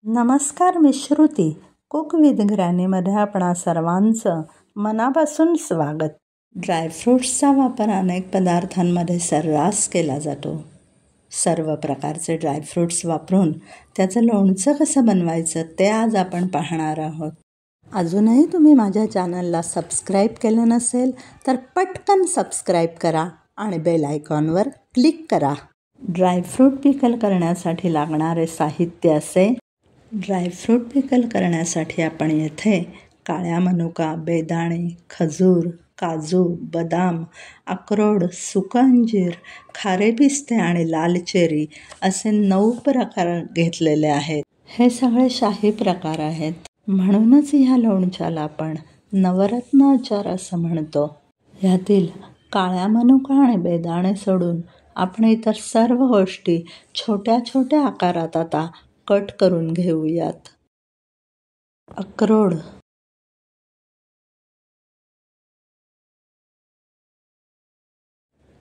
नमस्कार, मी Shruti. Cook with ग्रॅनीमध्ये आपणा सर्वांचं मनापासून स्वागत. ड्रायफ्रूट्सचा वापर अनेक पदार्थांमध्ये सर्रास केला जातो. सर्व प्रकारचे ड्रायफ्रूट्स वापरून त्याचं लोणचं कसं बनवायचं ते आज आपण पाहणार आहोत. अजूनही तुम्ही माझ्या चॅनलला सबस्क्राईब केलं नसेल तर पटकन सबस्क्राईब करा आणि बेल आयकॉनवर क्लिक करा. ड्रायफ्रूट पिकल करण्यासाठी लागणारे साहित्य असे. ड्रायफ्रूट पिकल करण्यासाठी आपण येथे काळ्या मनुका, बेदाणे, खजूर, काजू, बदाम, अक्रोड, सुकं अंजीर, खारे पिस्ते आणि लाल चेरी असे 9 प्रकार घेतलेले आहेत. हे सगळे शाही प्रकार आहेत. म्हणूनच ह्या लोणच्याला आपण नवरत्न अचार असं म्हणतो. ह्यातील काळ्या मनुका आणि बेदाणे सोडून आपण इतर सर्व गोष्टी छोट्या छोट्या आकारात आता कट करून घेऊयात. अक्रोड,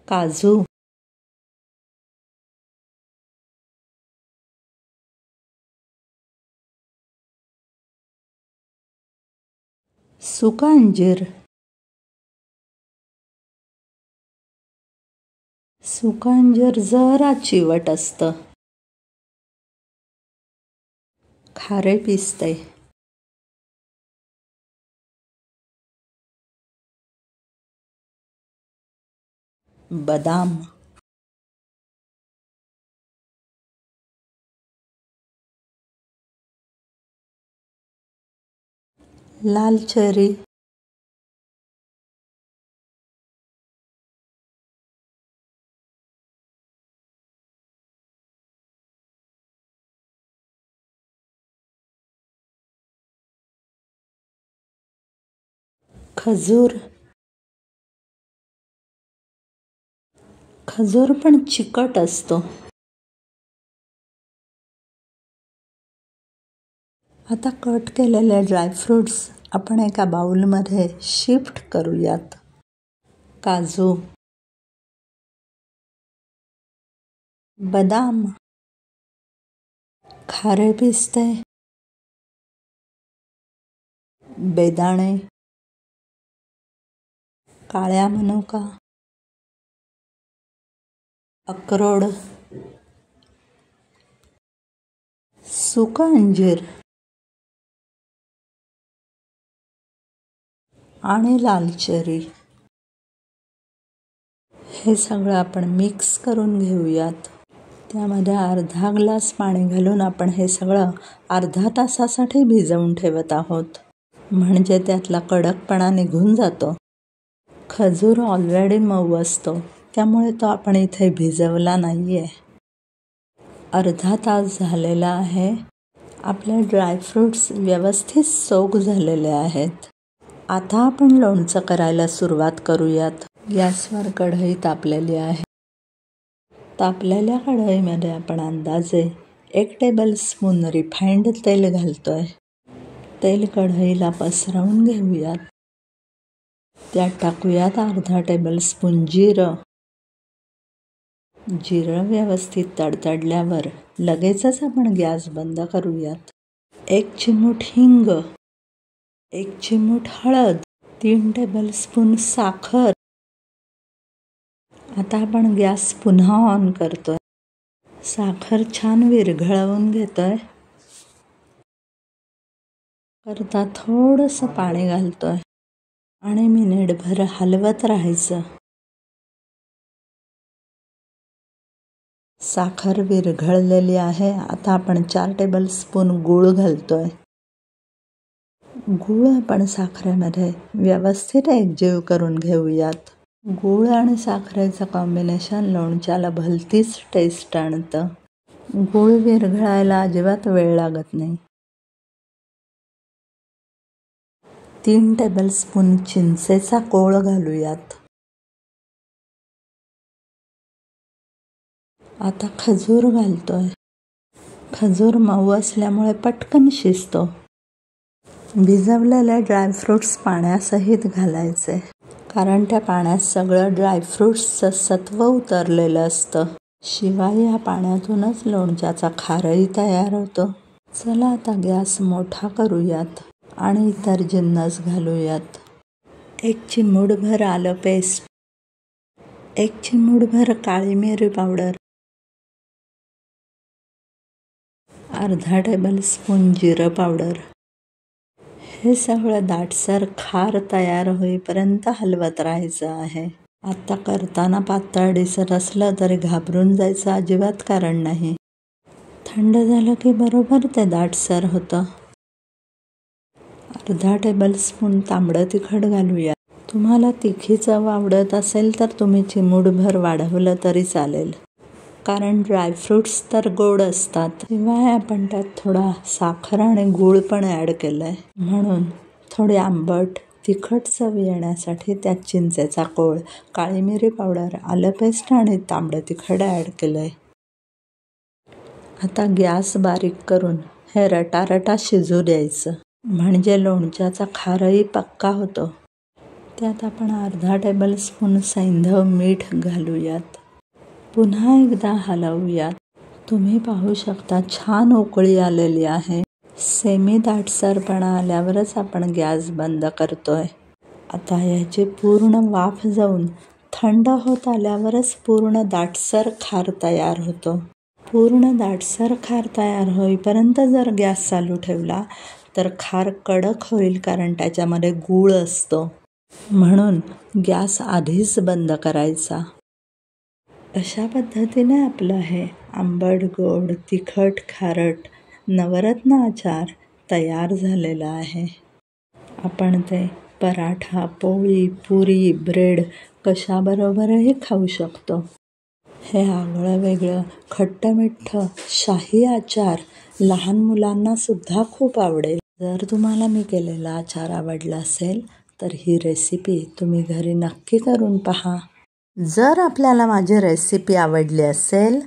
काजू, सुकं अंजीर, सुकं अंजीर जरा चिवट असतं. खारे पिस्ते, बदाम, लाल चेरी, खजूर. खजूर पण चिकट असतो. आता कट केलेले ड्रायफ्रूट्स आपण एका बाउलमध्ये शिफ्ट करूयात. काजू, बदाम, खारे पिस्ते, बेदाणे, काळ्या मनुका, अक्रोड, सुकं अंजीर आणि लाल चेरी हे सगळं आपण मिक्स करून घेऊयात. त्यामध्ये अर्धा ग्लास पाणी घालून आपण हे सगळं अर्धा तासासाठी भिजवून ठेवत आहोत. म्हणजे त्यातला कडकपणा निघून जातो. खजूर ऑलरेडी मऊ असतो त्यामुळे तो आपण इथे भिजवला नाही आहे. अर्धा तास झालेला आहे. आपले ड्रायफ्रूट्स व्यवस्थित सोक झालेले आहेत. आता आपण लोणचं करायला सुरुवात करूयात. गॅसवर कढई तापलेली आहे. तापलेल्या कढईमध्ये आपण अंदाजे 1 टेबलस्पून रिफाइंड तेल घालतोय. तेल कढईला पसरवून घेऊयात. त्यात टाकूयात अर्धा टेबलस्पून जिरं. जिरं व्यवस्थित तडतडल्यावर लगेचच आपण गॅस बंद करूयात. 1 चिमूट हिंग, 1 चिमूट हळद, 3 टेबलस्पून साखर. आता आपण गॅस पुन्हा ऑन करतोय. साखर छान विरघळवून घेतोय. करता थोडंसं पाणी घालतोय आणि मिनिटभर हलवत राहायचं. साखर विरघळलेली आहे. आता आपण 4 टेबलस्पून गूळ घालतोय. गूळ आपण साखरेमध्ये व्यवस्थित एकजीव करून घेऊयात. गूळ आणि साखरेचं कॉम्बिनेशन लोणच्याला भलतीच टेस्ट आणतं. गूळ विरघळायला अजिबात वेळ लागत नाही. 3 टेबलस्पून चिंचेचा कोळ घालूयात. आता खजूर घालतोय. खजूर मऊ असल्यामुळे पटकन शिजतो. भिजवलेले ड्रायफ्रूट्स पाण्यासहित घालायचे. कारण त्या पाण्यात सगळं ड्रायफ्रूट्सचं सत्व उतरलेलं असतं. शिवाय या पाण्यातूनच लोणच्याचा खारही तयार होतो. चला आता गॅस मोठा करूयात आणि इतर जिन्नस घालूयात. 1 चिमूटभर आलं पेस्ट, 1 चिमूटभर काळी मिरी पावडर, अर्धा टेबलस्पून जिरं पावडर. हे सगळं दाटसर खार तयार होईपर्यंत हलवत राहायचं आहे. आता करताना पातळ दिसत असलं तरी घाबरून जायचं अजिबात कारण नाही. थंड झालं की बरोबर ते दाटसर होतं. अर्धा टेबलस्पून तांबडं तिखट घालूया. तुम्हाला तिखी चव आवडत असेल तर तुम्ही चिमूटभर वाढवलं तरी चालेल, कारण ड्रायफ्रूट्स तर गोड असतात. शिवाय आपण त्यात थोडा साखर आणि गूळ पण ॲड केलंय, म्हणून थोडी आंबट तिखट चव येण्यासाठी त्यात चिंचेचा कोळ, काळी मिरी पावडर, आलं पेस्ट आणि तांबडं तिखट ॲड केलंय. आता गॅस बारीक करून हे रटारटा शिजू द्यायचं, म्हणजे लोणच्याचा खारही पक्का होतो. त्यात आपण अर्धा टेबलस्पून सैंधव मीठ घालूयात. पुन्हा एकदा हलवूयात. तुम्ही पाहू शकता छान उकळी आलेली आहे. सेमी दाटसरपणा आल्यावरच आपण गॅस बंद करतोय. आता ह्याची पूर्ण वाफ जाऊन थंड होत आल्यावरच पूर्ण दाटसर खार तयार होतो. पूर्ण दाटसर खार तयार होईपर्यंत जर गॅस चालू ठेवला तर खार कडक होईल, कारण त्याच्यामध्ये गूळ असतो. म्हणून गॅस आधीच बंद करायचा. अशा पद्धतीने आपलं हे आंबट गोड तिखट खारट नवरत्न आचार तयार झालेला आहे. आपण ते पराठा, पोळी, पुरी, ब्रेड कशाबरोबरही खाऊ शकतो. हे आगळं वेगळं खट्ट-मिठ्ठ शाही आचार लहान मुलांना सुद्धा खूप आवडेल. जर तुम्हाला मी केलेला आचार आवडला असेल तर ही रेसिपी तुम्ही घरी नक्की करून पहा. जर आपल्याला माझी रेसिपी आवडली असेल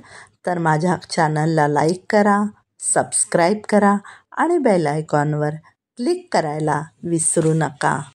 तर माझ्या चॅनलला लाईक करा, सबस्क्राईब करा आणि बेल आयकॉनवर क्लिक करायला विसरू नका.